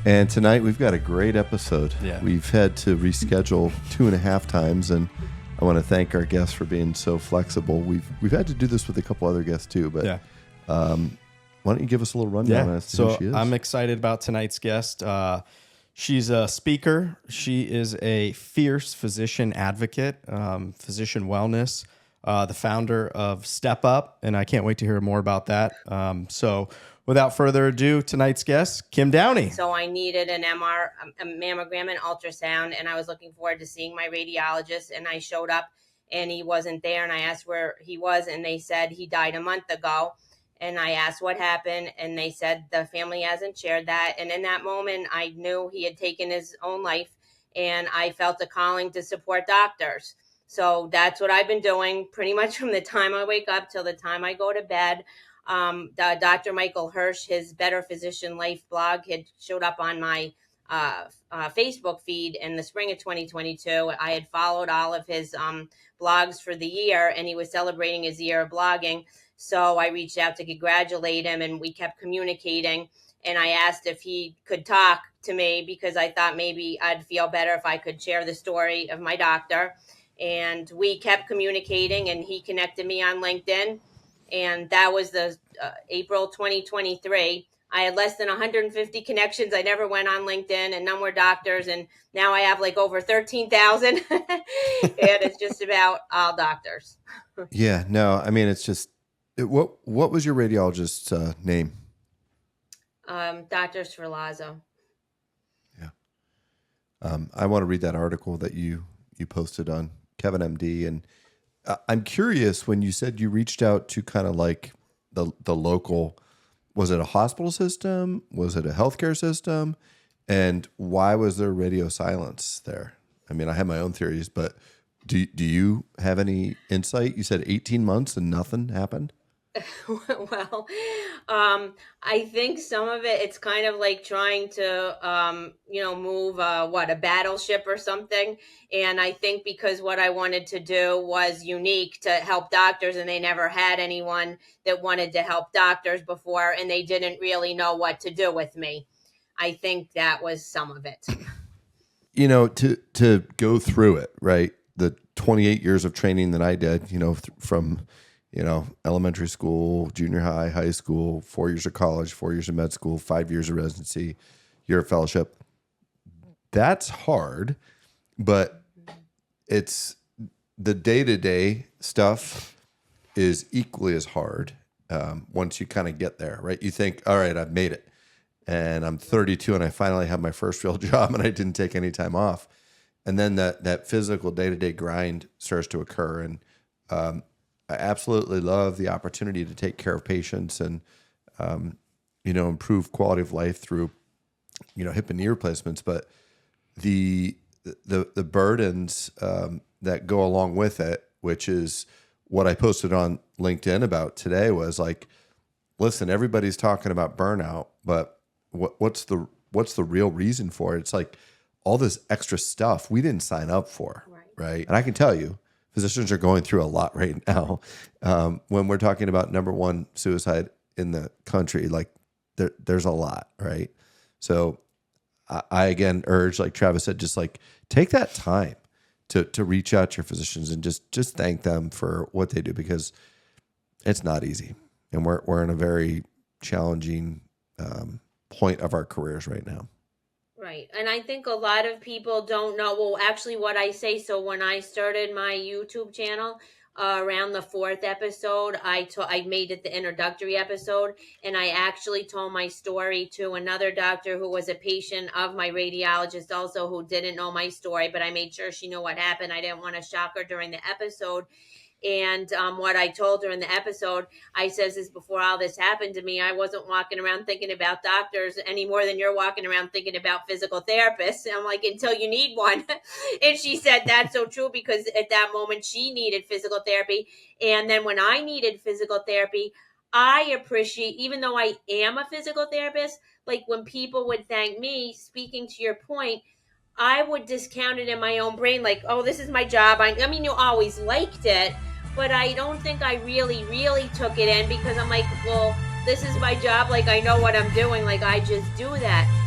And tonight we've got a great episode. Yeah. We've had to reschedule 2.5 times, and I want to thank our guests for being so flexible. We've had to do this with a couple other guests too, but Yeah. why don't you give us a little rundown as to who she is? I'm excited about tonight's guest. She's a speaker. She is a fierce physician advocate, physician wellness, the founder of Step Up, and I can't wait to hear more about that. So without further ado, tonight's guest, Kim Downey. So I needed a mammogram and ultrasound, and I was looking forward to seeing my radiologist, and I showed up and he wasn't there, and I asked where he was, and they said he died a month ago. And I asked what happened, and they said the family hasn't shared that. And in that moment, I knew he had taken his own life, and I felt a calling to support doctors. So that's what I've been doing pretty much from the time I wake up till the time I go to bed. Dr. Michael Hirsch, his Better Physician Life blog, had showed up on my Facebook feed in the spring of 2022. I had followed all of his blogs for the year, and he was celebrating his year of blogging. So I reached out to congratulate him, and we kept communicating. And I asked if he could talk to me because I thought maybe I'd feel better if I could share the story of my doctor. And we kept communicating, and he connected me on LinkedIn. And that was the April 2023. I had less than 150 connections. I never went on LinkedIn, and none were doctors. And now I have like over 13,000. And it's just about all doctors. Yeah, no, I mean, it's just, what was your radiologist's name? Dr. Sferlazzo. Yeah. I want to read that article that you posted on Kevin MD. And I'm curious, when you said you reached out to kind of like the local, was it a hospital system? Was it a healthcare system? And why was there radio silence there? I mean, I have my own theories, but do you have any insight? You said 18 months and nothing happened? Well, I think some of it's kind of like trying to, move a battleship or something. And I think because what I wanted to do was unique to help doctors, and they never had anyone that wanted to help doctors before, and they didn't really know what to do with me. I think that was some of it. You know, to go through it, right? The 28 years of training that I did, from elementary school, junior high, high school, 4 years of college, 4 years of med school, 5 years of residency, year of fellowship. That's hard, but it's the day-to-day stuff is equally as hard once you kind of get there, right? You think, all right, I've made it, and I'm 32, and I finally have my first real job, and I didn't take any time off. And then that physical day-to-day grind starts to occur, and I absolutely love the opportunity to take care of patients and, improve quality of life through, hip and knee replacements. But the burdens that go along with it, which is what I posted on LinkedIn about today, was like, listen, everybody's talking about burnout, but what's the real reason for it? It's like all this extra stuff we didn't sign up for, right? And I can tell you, physicians are going through a lot right now. When we're talking about number one suicide in the country, like there's a lot, right? So I again urge, like Travis said, just like take that time to reach out to your physicians and just thank them for what they do, because it's not easy, and we're in a very challenging point of our careers right now. Right. And I think a lot of people don't know, well, actually what I say. So when I started my YouTube channel, around the 4th episode, I made it the introductory episode, and I actually told my story to another doctor who was a patient of my radiologist also, who didn't know my story, but I made sure she knew what happened. I didn't want to shock her during the episode. And what I told her in the episode, I says, is before all this happened to me, I wasn't walking around thinking about doctors any more than you're walking around thinking about physical therapists. And I'm like, until you need one. And she said, that's so true, because at that moment she needed physical therapy. And then when I needed physical therapy, I appreciate, even though I am a physical therapist, like when people would thank me, speaking to your point, I would discount it in my own brain, like, oh, this is my job. I mean, you always liked it, but I don't think I really took it in, because I'm like, well, this is my job. Like, I know what I'm doing. Like, I just do that.